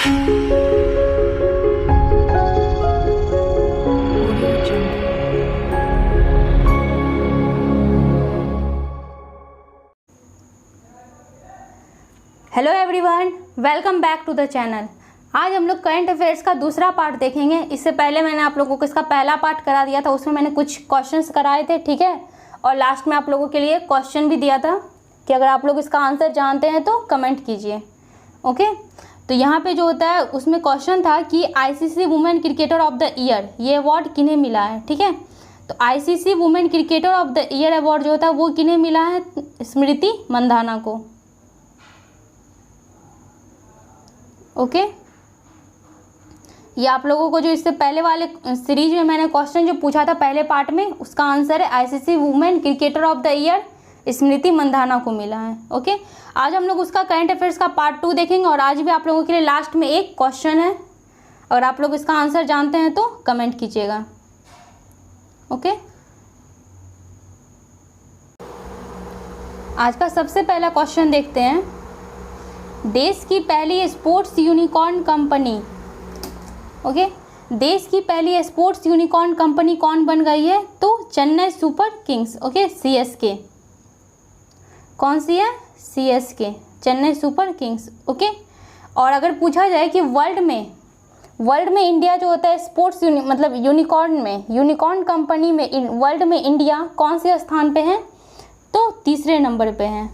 Hello everyone, welcome back to the channel. आज हम लोग करंट अफेयर्स का दूसरा पार्ट देखेंगे। इससे पहले मैंने आप लोगों को इसका पहला पार्ट करा दिया था, उसमें मैंने कुछ क्वेश्चंस कराए थे, ठीक है। और लास्ट में आप लोगों के लिए क्वेश्चन भी दिया था कि अगर आप लोग इसका आंसर जानते हैं तो कमेंट कीजिए, ओके। तो यहाँ पे जो होता है उसमें क्वेश्चन था कि ICC women cricketer of the year ये अवार्ड किन्हें मिला है, ठीक है। तो ICC women cricketer of the year award जो होता है वो किन्हें मिला है? स्मृति मंधाना को, ओके। ये आप लोगों को जो इससे पहले वाले सीरीज में मैंने क्वेश्चन जो पूछा था पहले पार्ट में, उसका आंसर है ICC women cricketer of the year Smriti Mandhana को मिला है, ओके। आज हम लोग उसका करंट अफेयर्स का पार्ट 2 देखेंगे और आज भी आप लोगों के लिए लास्ट में एक क्वेश्चन है। अगर आप लोग इसका आंसर जानते हैं तो कमेंट कीजिएगा, ओके। आज का सबसे पहला क्वेश्चन देखते हैं। देश की पहली स्पोर्ट्स यूनिकॉर्न कंपनी, ओके, देश की पहली स्पोर्ट्स यूनिकॉर्न कंपनी कौन बन गई है? तो Chennai super Kings, okay, CSK. कौन सी है? CSK, Chennai super Kings, okay. और अगर पूछा जाए कि वर्ल्ड में इंडिया जो होता है स्पोर्ट्स मतलब यूनिकॉर्न कंपनी में वर्ल्ड में इंडिया कौन से स्थान पे है? तो तीसरे नंबर पे है।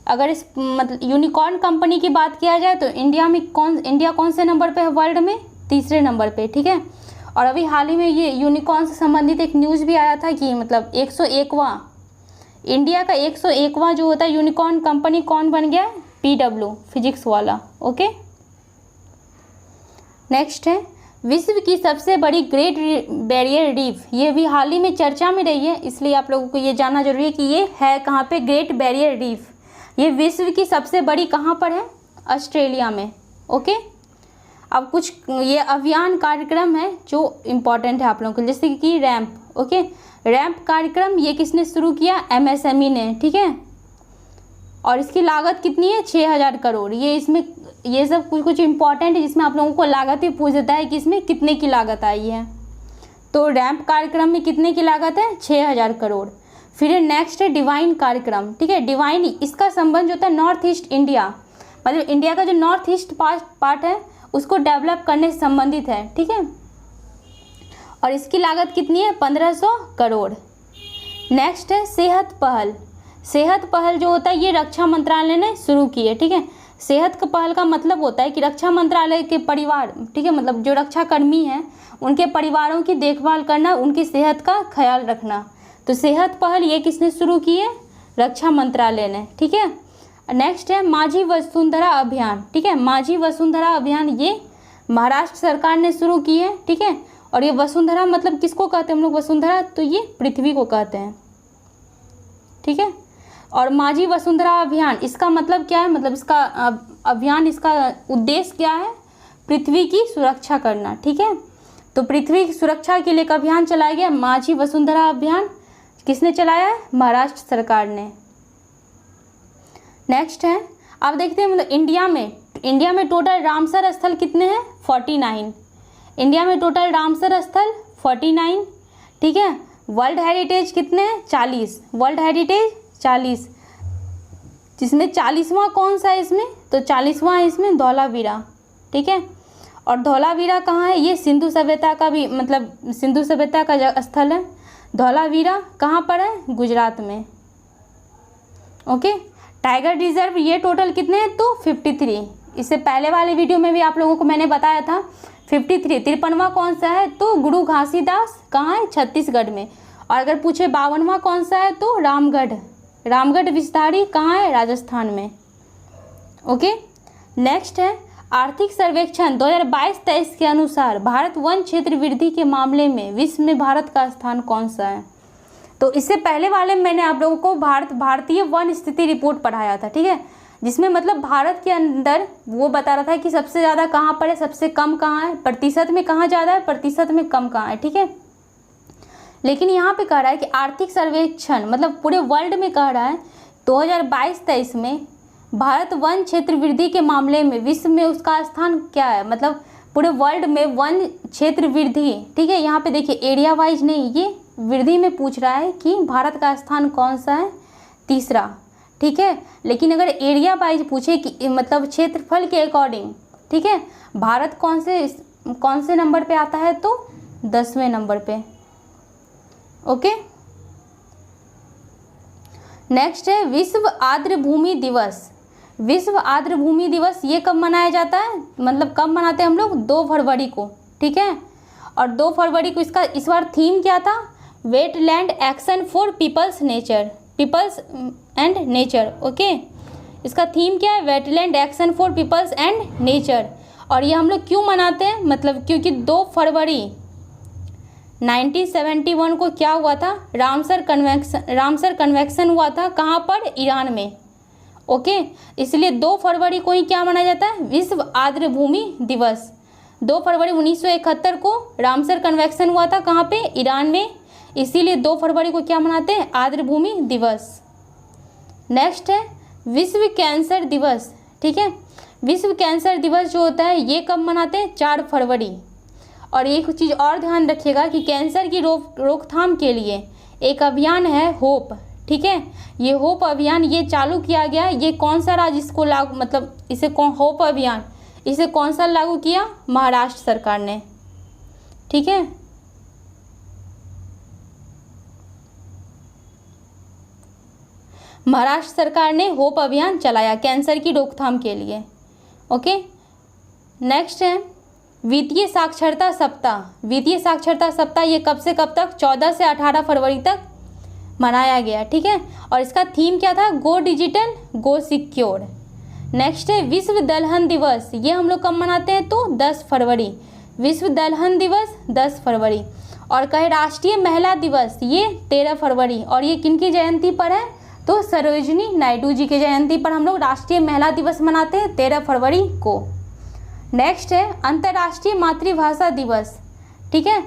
अगर इस मतलब यूनिकॉर्न कंपनी की बात किया जाए तो इंडिया कौन से नंबर पे है वर्ल्ड में? तीसरे नंबर पे, ठीक है। और अभी हाल ही में ये यूनिकॉर्न से संबंधित एक न्यूज़ भी आया था कि मतलब 101वां इंडिया का 101वां जो होता है यूनिकॉर्न कंपनी कौन बन गया? PW फिजिक्स वाला, ओके। नेक्स्ट है विश्व की सबसे बड़ी ग्रेट बैरियर रीफ। ये भी हाल ही में चर्चा में रही है, इसलिए आप लोगों को ये जानना जरूरी है कि ये है कहाँ पे? Great barrier reef. ये विश्व की सबसे बड़ी कहाँ पर है? ऑस्ट्रेलिया में, ओके। अब कुछ ये अभियान कार्यक्रम है जो इम्पोर्टेंट है आप लोगों के लिए, जैसे कि रैंप, ओके। रैंप कार्यक्रम ये किसने शुरू किया? MSME ने, ठीक है। और इसकी लागत कितनी है? 6000 करोड़। ये सब कुछ इम्पोर्टेंट है जिसमें आप लोगों को लागत भी पूछ देता है कि इसमें कितने की लागत आई है। तो रैंप कार्यक्रम में कितने की लागत है? 6000 करोड़। फिर नेक्स्ट है डिवाइन कार्यक्रम, ठीक है। डिवाइन, इसका संबंध जो होता है नॉर्थ ईस्ट इंडिया, मतलब इंडिया का जो नॉर्थ ईस्ट पार्ट है उसको डेवलप करने से संबंधित है, ठीक है। और इसकी लागत कितनी है? 1500 करोड़। नेक्स्ट है सेहत पहल। सेहत पहल जो होता है ये रक्षा मंत्रालय ने शुरू की है, ठीक है। सेहत पहल का मतलब होता है कि रक्षा मंत्रालय के परिवार, ठीक है, मतलब जो रक्षा कर्मी हैं उनके परिवारों की देखभाल करना, उनकी सेहत का ख्याल रखना। तो सेहत पहल ये किसने शुरू की है? रक्षा मंत्रालय ने, ठीक है। नेक्स्ट है माझी वसुंधरा अभियान, ठीक है। माझी वसुंधरा अभियान ये महाराष्ट्र सरकार ने शुरू की है, ठीक है। और ये वसुंधरा मतलब किसको कहते हैं हम लोग? वसुंधरा तो ये पृथ्वी को कहते हैं, ठीक है। और माझी वसुंधरा अभियान इसका मतलब क्या है? मतलब इसका अभियान, इसका उद्देश्य क्या है? पृथ्वी की सुरक्षा करना, ठीक है। तो पृथ्वी की सुरक्षा के लिए एक अभियान चलाया गया, माझी वसुंधरा अभियान। किसने चलाया है? महाराष्ट्र सरकार ने। नेक्स्ट है, अब देखते हैं मतलब इंडिया में टोटल रामसर स्थल कितने हैं? 49। इंडिया में टोटल रामसर स्थल 49, ठीक है। वर्ल्ड हेरिटेज कितने हैं? 40। वर्ल्ड हेरिटेज 40, जिसमें 40वां कौन सा है इसमें? तो 40वां है इसमें धौलावीरा, ठीक है। और धौलावीरा कहाँ है? ये सिंधु सभ्यता का भी मतलब सिंधु सभ्यता का स्थल है। धौलावीरा कहाँ पर है? गुजरात में, ओके। टाइगर रिजर्व ये टोटल कितने हैं? तो 53। इससे पहले वाले वीडियो में भी आप लोगों को मैंने बताया था 53। 53वां कौन सा है? तो गुरु घासीदास कहाँ है? छत्तीसगढ़ में। और अगर पूछे 52वां कौन सा है? तो रामगढ़ विस्तारी कहाँ है? राजस्थान में, ओके। नेक्स्ट है आर्थिक सर्वेक्षण 2022-23 के अनुसार भारत वन क्षेत्र वृद्धि के मामले में विश्व में भारत का स्थान कौन सा है? तो इससे पहले वाले मैंने आप लोगों को भारतीय वन स्थिति रिपोर्ट पढ़ाया था, ठीक है, जिसमें मतलब भारत के अंदर वो बता रहा था कि सबसे ज़्यादा कहाँ पर है, सबसे कम कहाँ है, प्रतिशत में कहाँ ज़्यादा है, प्रतिशत में कम कहाँ है, ठीक है। लेकिन यहाँ पे कह रहा है कि आर्थिक सर्वेक्षण मतलब पूरे वर्ल्ड में कह रहा है 2022-23 में भारत वन क्षेत्र वृद्धि के मामले में विश्व में उसका स्थान क्या है, मतलब पूरे वर्ल्ड में वन क्षेत्र वृद्धि, ठीक है। यहाँ पे देखिए एरिया वाइज नहीं, ये वृद्धि में पूछ रहा है कि भारत का स्थान कौन सा है, तीसरा, ठीक है। लेकिन अगर एरिया वाइज पूछे कि मतलब क्षेत्रफल के अकॉर्डिंग, ठीक है, भारत कौन से नंबर पे आता है, तो 10वें नंबर पे। ओके, नेक्स्ट है विश्व आर्द्र भूमि दिवस। विश्व आर्द्र भूमि दिवस ये कब मनाया जाता है, मतलब कब मनाते हैं हम लोग, 2 फरवरी को, ठीक है। और 2 फरवरी को इसका इस बार थीम क्या था, wetland action for peoples and nature. Okay, इसका थीम क्या है, wetland action for peoples and nature. और ये हम लोग क्यों मनाते हैं, मतलब क्योंकि 2 फरवरी 1971 को क्या हुआ था, रामसर कन्वेंशन हुआ था, कहाँ पर, ईरान में। ओके, इसलिए 2 फरवरी को ही क्या मनाया जाता है, विश्व आर्द्र भूमि दिवस। 2 फरवरी 1971 को रामसर कन्वेंशन हुआ था, कहाँ पे, ईरान में, इसीलिए 2 फरवरी को क्या मनाते हैं, आर्द्र भूमि दिवस। नेक्स्ट है विश्व कैंसर दिवस, ठीक है। विश्व कैंसर दिवस जो होता है ये कब मनाते हैं, 4 फरवरी। और एक चीज़ और ध्यान रखिएगा कि कैंसर की रोकथाम के लिए एक अभियान है होप, ठीक है। ये होप अभियान ये चालू किया गया, ये कौन सा राज्य इसको लागू, मतलब इसे होप अभियान इसे कौन सा लागू किया, महाराष्ट्र सरकार ने, ठीक है। महाराष्ट्र सरकार ने होप अभियान चलाया कैंसर की रोकथाम के लिए। ओके, नेक्स्ट है वित्तीय साक्षरता सप्ताह। वित्तीय साक्षरता सप्ताह ये कब से कब तक, 14 से 18 फरवरी तक मनाया गया, ठीक है। और इसका थीम क्या था, गो डिजिटल गो सिक्योर। नेक्स्ट है विश्व दलहन दिवस, ये हम लोग कब मनाते हैं, तो 10 फरवरी। विश्व दलहन दिवस 10 फरवरी। और कहे राष्ट्रीय महिला दिवस ये 13 फरवरी। और ये किनकी जयंती पर है, तो सरोजिनी नायडू जी की जयंती पर हम लोग राष्ट्रीय महिला दिवस मनाते हैं 13 फरवरी को। नेक्स्ट है अंतर्राष्ट्रीय मातृभाषा दिवस, ठीक है।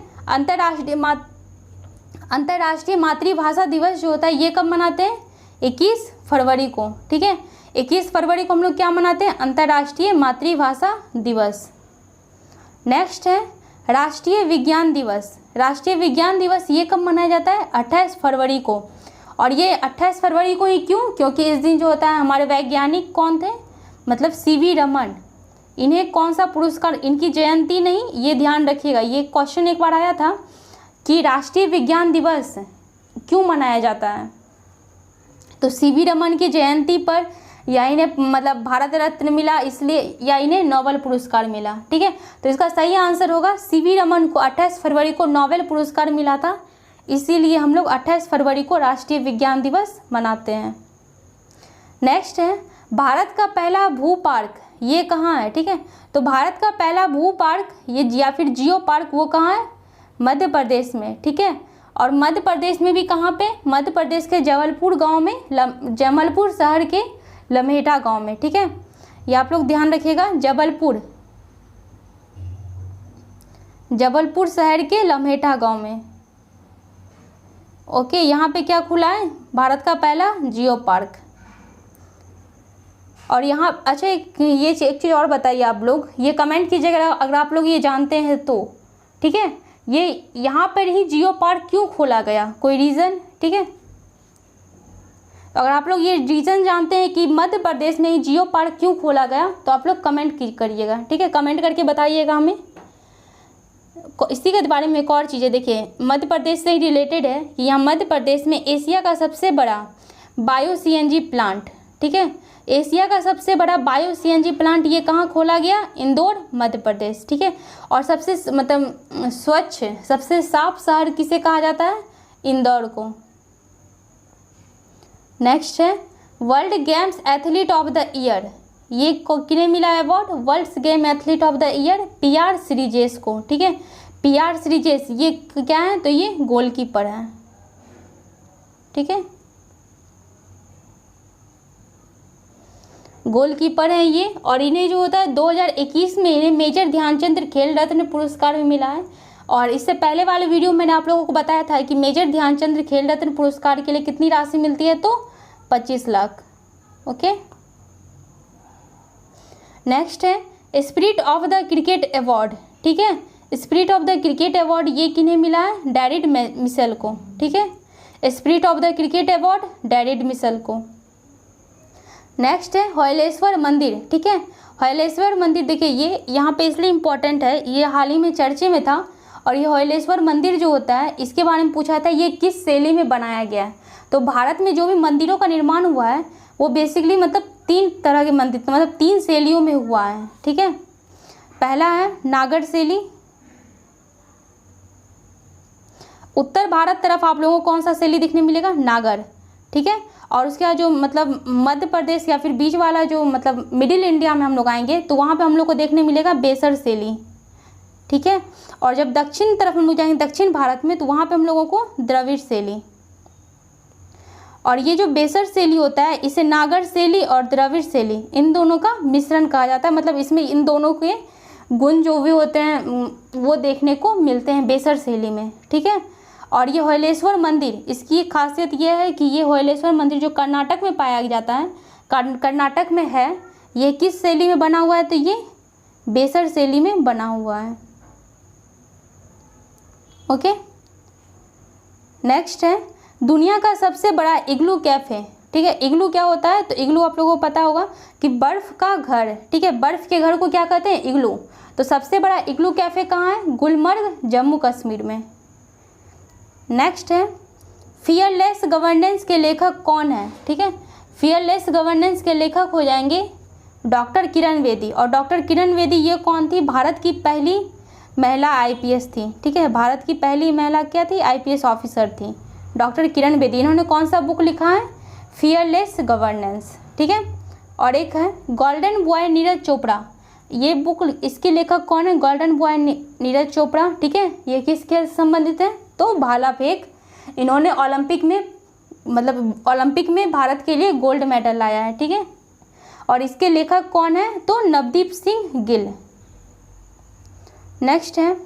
अंतर्राष्ट्रीय मातृभाषा दिवस जो होता है ये कब मनाते हैं, 21 फरवरी को, ठीक है। 21 फरवरी को हम लोग क्या मनाते हैं, अंतर्राष्ट्रीय मातृभाषा दिवस। नेक्स्ट है राष्ट्रीय विज्ञान दिवस। राष्ट्रीय विज्ञान दिवस ये कब मनाया जाता है, 28 फरवरी को। और ये 28 फरवरी को ही क्यों, क्योंकि इस दिन जो होता है हमारे वैज्ञानिक कौन थे, मतलब सीवी रमन। इन्हें कौन सा पुरस्कार, इनकी जयंती नहीं, ये ध्यान रखिएगा, ये क्वेश्चन एक बार आया था कि राष्ट्रीय विज्ञान दिवस क्यों मनाया जाता है, तो सीवी रमन की जयंती पर, या इन्हें मतलब भारत रत्न मिला इसलिए, या इन्हें नोबेल पुरस्कार मिला, ठीक है। तो इसका सही आंसर होगा सीवी रमन को 28 फरवरी को नोबेल पुरस्कार मिला था, इसीलिए हम लोग 28 फरवरी को राष्ट्रीय विज्ञान दिवस मनाते हैं। नेक्स्ट है भारत का पहला भू पार्क, ये कहाँ है, ठीक है। तो भारत का पहला भू पार्क ये या फिर जियो पार्क वो कहाँ है, मध्य प्रदेश में, ठीक है। और मध्य प्रदेश में भी कहाँ पे, मध्य प्रदेश के जबलपुर गांव में, जबलपुर शहर के लम्हेटा गांव में, ठीक है। ये आप लोग ध्यान रखिएगा, जबलपुर शहर के लम्हेटा गांव में। ओके, यहाँ पे क्या खुला है, भारत का पहला जियो पार्क। और यहाँ अच्छा एक चीज़ और बताइए आप लोग, ये कमेंट कीजिएगा अगर आप लोग ये जानते हैं तो, ठीक है। ये यहाँ पर ही जियो पार्क क्यों खोला गया, कोई रीज़न, ठीक है। अगर आप लोग ये रीज़न जानते हैं कि मध्य प्रदेश में ही जियो पार्क क्यों खोला गया, तो आप लोग कमेंट करिएगा, ठीक है। कमेंट करके बताइएगा हमें। इसी के बारे में एक और चीज़ें देखिए, मध्य प्रदेश से ही रिलेटेड है कि यहाँ मध्य प्रदेश में एशिया का सबसे बड़ा बायो सीएनजी प्लांट, ठीक है। एशिया का सबसे बड़ा बायो सीएनजी प्लांट ये कहाँ खोला गया, इंदौर मध्य प्रदेश, ठीक है। और सबसे मतलब स्वच्छ सबसे साफ शहर किसे कहा जाता है, इंदौर को। नेक्स्ट है world games athlete of the year, ये किन्हें मिला award, world game athlete of the year PR Sreejesh को, ठीक है। PR श्रीजेश ये क्या है, तो ये गोलकीपर है, ठीक है, गोलकीपर है ये। और इन्हें जो होता है 2021 में इन्हें मेजर ध्यानचंद खेल रत्न पुरस्कार भी मिला है। और इससे पहले वाले वीडियो में मैंने आप लोगों को बताया था कि मेजर ध्यानचंद खेल रत्न पुरस्कार के लिए कितनी राशि मिलती है, तो 25 लाख। ओके, नेक्स्ट है spirit of the cricket award, ठीक है, spirit of the cricket award ये किन्हें मिला है? डेरिड मिशेल को, ठीक है, spirit of the cricket award Daryl Mitchell को। नेक्स्ट है हौलेश्वर मंदिर, ठीक है, हौलेश्वर मंदिर देखिए ये यहाँ पे इसलिए इम्पोर्टेंट है, ये हाल ही में चर्चे में था। और ये हौलेश्वर मंदिर जो होता है इसके बारे में पूछा था ये किस शैली में बनाया गया है। तो भारत में जो भी मंदिरों का निर्माण हुआ है वो बेसिकली मतलब 3 तरह के मंदिर, मतलब 3 शैलियों में हुआ है, ठीक है। पहला है नागर शैली, उत्तर भारत तरफ आप लोगों को कौन सा शैली दिखने मिलेगा? नागर, ठीक है। और उसके बाद जो मतलब मध्य प्रदेश या फिर बीच वाला जो मतलब मिडिल इंडिया में हम लोग आएंगे तो वहाँ पे हम लोग को देखने मिलेगा बेसर शैली, ठीक है। और जब दक्षिण तरफ हम लोग जाएंगे दक्षिण भारत में तो वहाँ पे हम लोगों को द्रविड़ शैली। और ये जो बेसर शैली होता है इसे नागर शैली और द्रविड़ शैली इन दोनों का मिश्रण कहा जाता है। मतलब इसमें इन दोनों के गुण जो भी होते हैं वो देखने को मिलते हैं बेसर शैली में, ठीक है। और ये हौलेश्वर मंदिर, इसकी खासियत यह है कि ये हौलेश्वर मंदिर जो कर्नाटक में पाया जाता है, कर्नाटक में है, ये किस शैली में बना हुआ है? तो ये बेसर शैली में बना हुआ है, ओके। नेक्स्ट है दुनिया का सबसे बड़ा इग्लू कैफे, ठीक है। इग्लू क्या होता है? तो इग्लू आप लोगों को पता होगा कि बर्फ़ का घर, ठीक है, बर्फ़ के घर को क्या कहते हैं? इग्लू। तो सबसे बड़ा इग्लू कैफे कहाँ है? गुलमर्ग, जम्मू कश्मीर में। नेक्स्ट है फियरलेस गवर्नेंस के लेखक कौन है? ठीक है, फियरलेस गवर्नेंस के लेखक हो जाएंगे डॉक्टर किरण बेदी। और डॉक्टर किरण बेदी ये कौन थी? भारत की पहली महिला आईपीएस थी, ठीक है, भारत की पहली महिला क्या थी? आईपीएस ऑफिसर थी डॉक्टर किरण बेदी। इन्होंने कौन सा बुक लिखा है? फियरलेस गवर्नेंस, ठीक है। और एक है गोल्डन बॉय नीरज चोपड़ा, ये बुक इसके लेखक कौन है? गोल्डन बॉय नीरज चोपड़ा, ठीक है। ये किस खेल से संबंधित है? तो भाला फेंक। इन्होंने ओलंपिक में मतलब ओलंपिक में भारत के लिए गोल्ड मेडल लाया है, ठीक है। और इसके लेखक कौन है? तो नवदीप सिंह गिल। नेक्स्ट है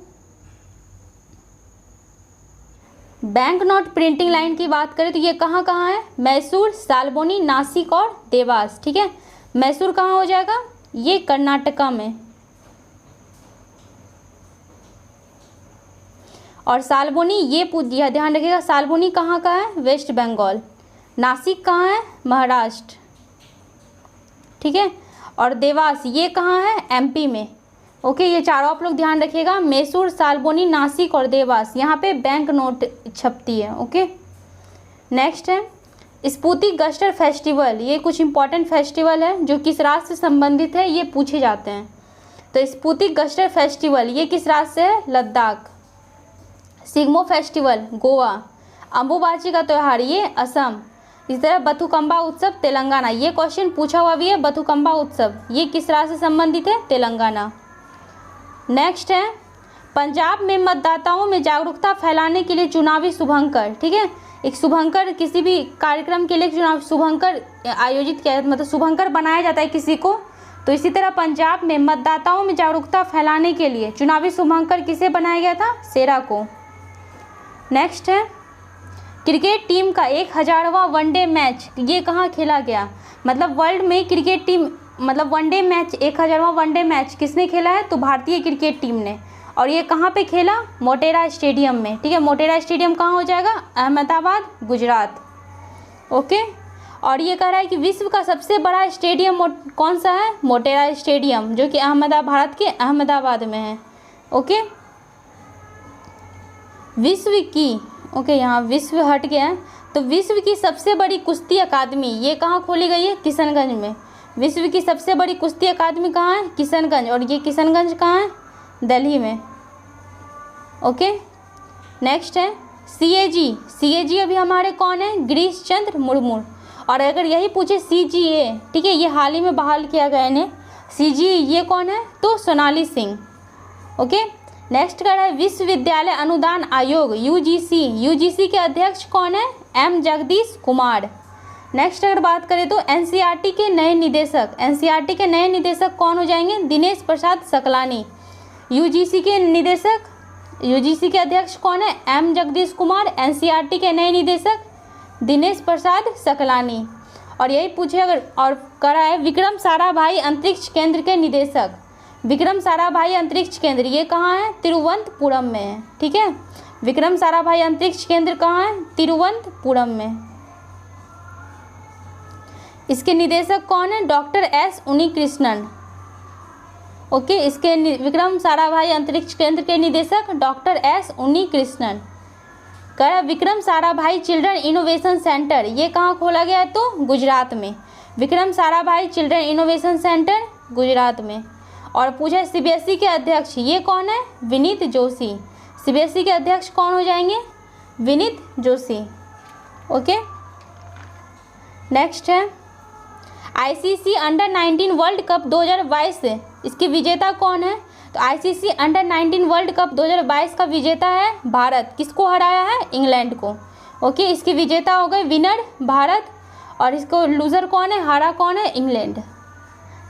बैंक नोट प्रिंटिंग लाइन की बात करें तो ये कहाँ कहाँ है? मैसूर, सालबोनी, नासिक और देवास, ठीक है। मैसूर कहाँ हो जाएगा? ये कर्नाटका में। और सालबोनी ये ध्यान रखिएगा, सालबोनी कहाँ का है? वेस्ट बंगाल। नासिक कहाँ है? महाराष्ट्र, ठीक है। और देवास ये कहाँ है? एमपी में, ओके। ये चारों आप लोग ध्यान रखिएगा, मैसूर, सालबोनी, नासिक और देवास, यहाँ पे बैंक नोट छपती है, ओके। नेक्स्ट है स्पूति गस्टर फेस्टिवल, ये कुछ इंपॉर्टेंट फेस्टिवल है जो किस राज्य से संबंधित है ये पूछे जाते हैं। तो स्पूति गस्टर फेस्टिवल ये किस राज्य से है? लद्दाख। सिग्मो फेस्टिवल गोवा। अम्बुबाची का त्यौहार ये असम। इस तरह बथुकम्बा उत्सव तेलंगाना, ये क्वेश्चन पूछा हुआ भी है। बथुकम्बा उत्सव ये किस राज्य से संबंधित है? तेलंगाना। नेक्स्ट है पंजाब में मतदाताओं में जागरूकता फैलाने के लिए चुनावी शुभंकर, ठीक है। एक शुभंकर किसी भी कार्यक्रम के लिए चुनाव शुभंकर आयोजित किया, मतलब शुभंकर बनाया जाता है किसी को। तो इसी तरह पंजाब में मतदाताओं में जागरूकता फैलाने के लिए चुनावी शुभंकर किसे बनाया गया था? शेरा को। नेक्स्ट है क्रिकेट टीम का 1000वां वनडे मैच ये कहाँ खेला गया? मतलब वर्ल्ड में क्रिकेट टीम मतलब वनडे मैच 1000वां वनडे मैच किसने खेला है? तो भारतीय क्रिकेट टीम ने। और ये कहाँ पे खेला? मोटेरा स्टेडियम में, ठीक है। मोटेरा स्टेडियम कहाँ हो जाएगा? अहमदाबाद, गुजरात, ओके। और ये कह रहा है कि विश्व का सबसे बड़ा स्टेडियम कौन सा है? मोटेरा स्टेडियम, जो कि भारत के अहमदाबाद में है, ओके। विश्व की, ओके, यहाँ विश्व हट गया है। तो विश्व की सबसे बड़ी कुश्ती अकादमी ये कहाँ खोली गई है? किशनगंज में। विश्व की सबसे बड़ी कुश्ती अकादमी कहाँ है? किशनगंज। और ये किशनगंज कहाँ है? दिल्ली में, ओके। नेक्स्ट है सीएजी। सीएजी अभी हमारे कौन है? गिरीश चंद्र मुर्मू। और अगर यही पूछे सीजीए, ठीक है, ये हाल ही में बहाल किया गया इन्हें। सीजीए ये कौन है? तो सोनाली सिंह, ओके। नेक्स्ट कर रहा है विश्वविद्यालय अनुदान आयोग यूजीसी। यूजीसी के अध्यक्ष कौन है? एम जगदीश कुमार। नेक्स्ट अगर बात करें तो एनसीईआरटी के नए निदेशक, एनसीईआरटी के नए निदेशक कौन हो जाएंगे? दिनेश प्रसाद सकलानी। यूजीसी के निदेशक, यूजीसी के अध्यक्ष कौन है? एम जगदीश कुमार। एनसीईआरटी के नए निदेशक दिनेश प्रसाद सकलानी। और यही पूछे अगर और करा है विक्रम साराभाई अंतरिक्ष केंद्र के निदेशक। विक्रम साराभाई अंतरिक्ष केंद्र ये कहाँ है? तिरुवनंतपुरम में है। ठीक है, विक्रम साराभाई अंतरिक्ष केंद्र कहाँ है? तिरुवनंतपुरम में। इसके निदेशक कौन है? Doctor S Unnikrishnan. ओके, इसके विक्रम साराभाई अंतरिक्ष केंद्र के निदेशक डॉक्टर एस उन्नीकृष्णन। कह Vikram Sarabhai children innovation centre ये कहाँ खोला गया है? तो गुजरात में। Vikram Sarabhai children innovation centre Gujarat में। और पूछा सीबीएसई के अध्यक्ष ये कौन है? विनीत जोशी। सीबीएसई के अध्यक्ष कौन हो जाएंगे? विनीत जोशी। ओके, नेक्स्ट है आईसीसी अंडर 19 वर्ल्ड कप 2022 इसकी विजेता कौन है? तो आईसीसी अंडर 19 वर्ल्ड कप 2022 का विजेता है भारत। किसको हराया है? इंग्लैंड को। ओके, इसकी विजेता हो गए विनर भारत और इसको लूजर कौन है? हारा कौन है? इंग्लैंड।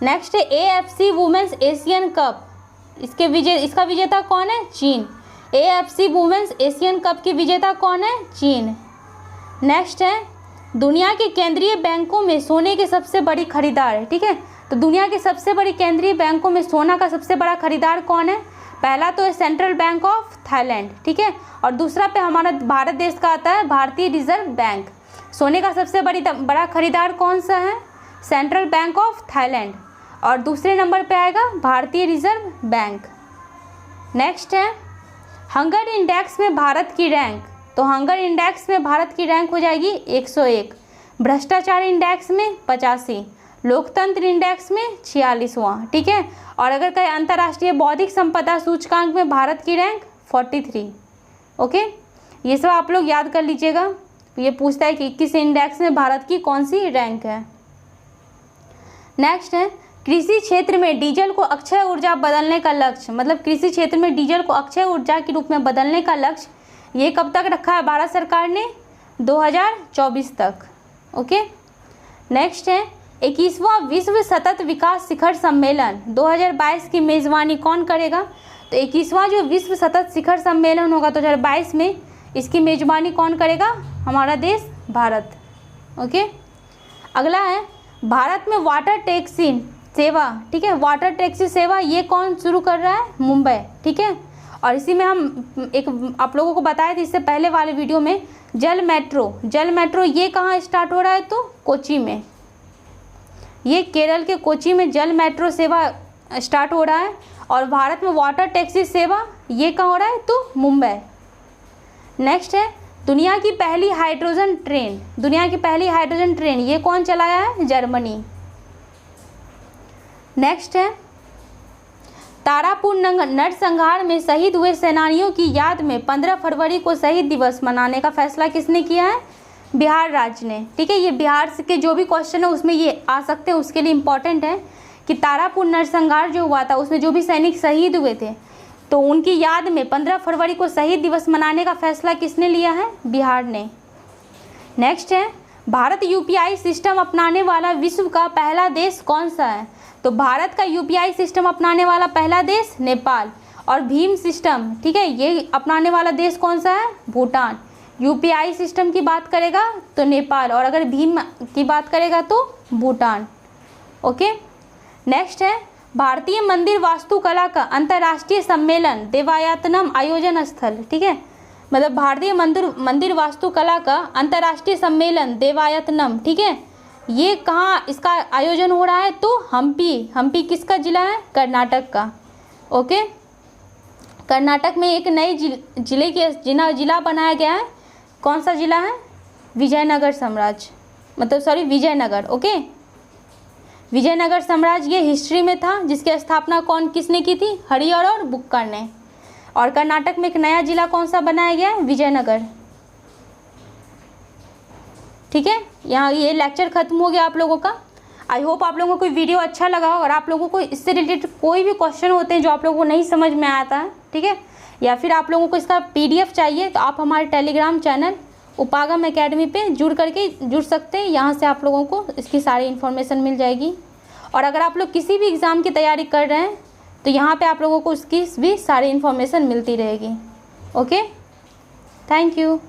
नेक्स्ट है एएफसी वुमेन्स एशियन कप इसका विजेता कौन है? चीन। एएफसी वुमेन्स एशियन कप की विजेता कौन है? चीन। नेक्स्ट है दुनिया के केंद्रीय बैंकों में सोने के सबसे बड़ी खरीदार है। ठीक है, तो दुनिया के सबसे बड़ी केंद्रीय बैंकों में सोना का सबसे बड़ा खरीदार कौन है? पहला तो है सेंट्रल बैंक ऑफ थाईलैंड। ठीक है, और दूसरा पे हमारा भारत देश का आता है भारतीय रिजर्व बैंक। सोने का सबसे बड़ा खरीदार कौन सा है? Central bank of Thailand. और दूसरे नंबर पे आएगा भारतीय रिजर्व बैंक। नेक्स्ट है हंगर इंडेक्स में भारत की रैंक। तो हंगर इंडेक्स में भारत की रैंक हो जाएगी 101, भ्रष्टाचार इंडेक्स में 85, लोकतंत्र इंडेक्स में 46वां। ठीक है, और अगर कहें अंतर्राष्ट्रीय बौद्धिक संपदा सूचकांक में भारत की रैंक 43। ओके, ये सब आप लोग याद कर लीजिएगा। ये पूछता है कि किस इंडेक्स में भारत की कौन सी रैंक है। नेक्स्ट है कृषि क्षेत्र में डीजल को अक्षय ऊर्जा बदलने का लक्ष्य, मतलब कृषि क्षेत्र में डीजल को अक्षय ऊर्जा के रूप में बदलने का लक्ष्य ये कब तक रखा है भारत सरकार ने? 2024 तक। ओके, नेक्स्ट है 21वां विश्व सतत विकास शिखर सम्मेलन 2022 की मेज़बानी कौन करेगा? तो 21वां जो विश्व सतत शिखर सम्मेलन होगा 2022 में, इसकी मेज़बानी कौन करेगा? हमारा देश भारत। ओके, अगला है भारत में वाटर टैक्सी सेवा। ठीक है, वाटर टैक्सी सेवा ये कौन शुरू कर रहा है? मुंबई। ठीक है, और इसी में हम एक आप लोगों को बताए थे इससे पहले वाले वीडियो में जल मेट्रो ये कहाँ स्टार्ट हो रहा है? तो कोची में। ये केरल के कोची में जल मेट्रो सेवा स्टार्ट हो रहा है। और भारत में वाटर टैक्सी सेवा ये कहाँ हो रहा है? तो मुंबई। नेक्स्ट है दुनिया की पहली हाइड्रोजन ट्रेन ये कौन चलाया है? जर्मनी। नेक्स्ट है तारापुर नरसंहार में शहीद हुए सेनानियों की याद में 15 फरवरी को शहीद दिवस मनाने का फैसला किसने किया है? बिहार राज्य ने। ठीक है, ये बिहार के जो भी क्वेश्चन है उसमें ये आ सकते हैं, उसके लिए इम्पॉर्टेंट है कि तारापुर नरसंहार जो हुआ था उसमें जो भी सैनिक शहीद हुए थे तो उनकी याद में 15 फरवरी को शहीद दिवस मनाने का फैसला किसने लिया है? बिहार ने। नेक्स्ट है भारत यूपीआई सिस्टम अपनाने वाला विश्व का पहला देश कौन सा है? तो भारत का यूपीआई सिस्टम अपनाने वाला पहला देश नेपाल। और भीम सिस्टम, ठीक है, ये अपनाने वाला देश कौन सा है? भूटान। यूपीआई सिस्टम की बात करेगा तो नेपाल, और अगर भीम की बात करेगा तो भूटान। ओके, नेक्स्ट है भारतीय मंदिर वास्तुकला का अंतर्राष्ट्रीय सम्मेलन देवायतनम आयोजन स्थल। ठीक है, मतलब भारतीय मंदिर वास्तुकला का अंतर्राष्ट्रीय सम्मेलन देवायतनम। ठीक है, ये कहाँ इसका आयोजन हो रहा है? तो हम्पी किसका जिला है? कर्नाटक का। ओके, कर्नाटक में एक नए जिले के जिला बनाया गया है। कौन सा जिला है? विजयनगर साम्राज्य, विजयनगर। ओके, विजयनगर साम्राज्य ये हिस्ट्री में था जिसकी स्थापना किसने की थी? हरिहर और बुक्कर ने। और कर्नाटक में एक नया जिला कौन सा बनाया गया है? विजयनगर। ठीक है, यहाँ ये लेक्चर खत्म हो गया आप लोगों का। आई होप आप लोगों को वीडियो अच्छा लगा हो और आप लोगों को इससे रिलेटेड कोई भी क्वेश्चन होते हैं जो आप लोगों को नहीं समझ में आता है, ठीक है, या फिर आप लोगों को इसका PDF चाहिए तो आप हमारे टेलीग्राम चैनल उपागम एकेडमी पे जुड़ सकते हैं। यहाँ से आप लोगों को इसकी सारी इन्फॉर्मेशन मिल जाएगी। और अगर आप लोग किसी भी एग्ज़ाम की तैयारी कर रहे हैं तो यहाँ पे आप लोगों को उसकी भी सारी इन्फॉर्मेशन मिलती रहेगी। Okay, thank you.